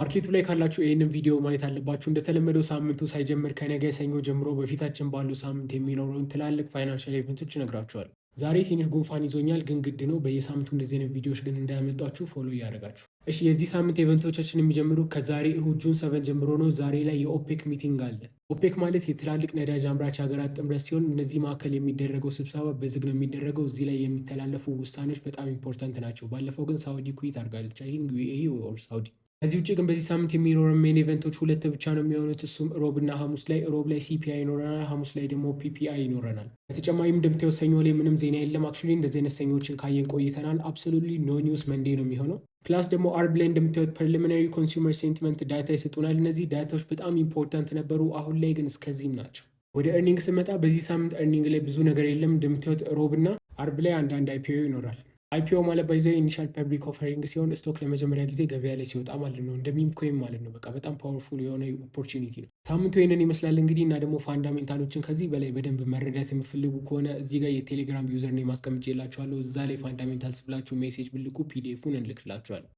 ማርኬቱ ላይ ካላችሁ ይህንን ቪዲዮ ማየት አለባችሁ። እንደተለመደው ሳምንቱ ሳይጀምር ከነገ ሰኞ ጀምሮ በፊታችን ባሉ ሳምንት የሚኖረውን ትላልቅ ፋይናንሻል ኢቨንቶች እነግራችኋለሁ። ዛሬ ትንሽ ጉንፋን ይዞኛል፣ ግን ግድ ነው። በየሳምንቱ እንደዚህ አይነት ቪዲዮዎች ግን እንዳያመልጧችሁ ፎሎ እያደረጋችሁ። እሺ፣ የዚህ ሳምንት ኢቨንቶቻችን የሚጀምሩ ከዛሬ እሁድ ጁን 7 ጀምሮ ነው። ዛሬ ላይ የኦፔክ ሚቲንግ አለ። ኦፔክ ማለት የትላልቅ ነዳጅ አምራች ሀገራት ጥምረት ሲሆን እነዚህ መካከል የሚደረገው ስብሰባ በዝግ ነው የሚደረገው። እዚህ ላይ የሚተላለፉ ውሳኔዎች በጣም ኢምፖርታንት ናቸው። ባለፈው ግን ሳውዲ ኩዊት አድርጋለች። አይ ቲንክ ዩኤኢ ኦር ሳውዲ። ከዚህ ውጭ ግን በዚህ ሳምንት የሚኖረን ሜን ኢቨንቶች ሁለት ብቻ ነው የሚሆኑት። እሱም ሮብና ሐሙስ ላይ። ሮብ ላይ ሲፒአይ ይኖረናል፣ ሐሙስ ላይ ደግሞ ፒፒአይ ይኖረናል። በተጨማሪም እንደምታዩት ሰኞ ላይ ምንም ዜና የለም። አክቹዋሊ እንደዚህ አይነት ሰኞችን ካየን ቆይተናል። አብሶሉትሊ ኖ ኒውስ መንዴ ነው የሚሆነው። ፕላስ ደግሞ አርብ ላይ እንደምታዩት ፕሪሊሚናሪ ኮንሱመር ሴንቲመንት ዳታ ይሰጡናል። እነዚህ ዳታዎች በጣም ኢምፖርታንት ነበሩ፣ አሁን ላይ ግን እስከዚህም ናቸው። ወደ ኤርኒንግ ስመጣ በዚህ ሳምንት ኤርኒንግ ላይ ብዙ ነገር የለም። እንደምታዩት ሮብና አርብ ላይ አንዳንድ አይፒኦ ይኖራል። አይፒኦ ማለት ባይዘ ኢኒሻል ፐብሊክ ኦፈሪንግ ሲሆን ስቶክ ለመጀመሪያ ጊዜ ገበያ ላይ ሲወጣ ማለት ነው። እንደ ሚም ኮይን ማለት ነው። በቃ በጣም ፓወርፉል የሆነ ኦፖርቹኒቲ ነው። ሳምንቱ ይህንን ይመስላል እንግዲህ። እና ደግሞ ፋንዳሜንታሎችን ከዚህ በላይ በደንብ መረዳት የምፈልጉ ከሆነ እዚህ ጋር የቴሌግራም ዩዘር ኔም አስቀምጬላችኋለሁ። እዛ ላይ ፋንዳሜንታልስ ብላችሁ ሜሴጅ ብልኩ ፒዲኤፉን እንልክላችኋል።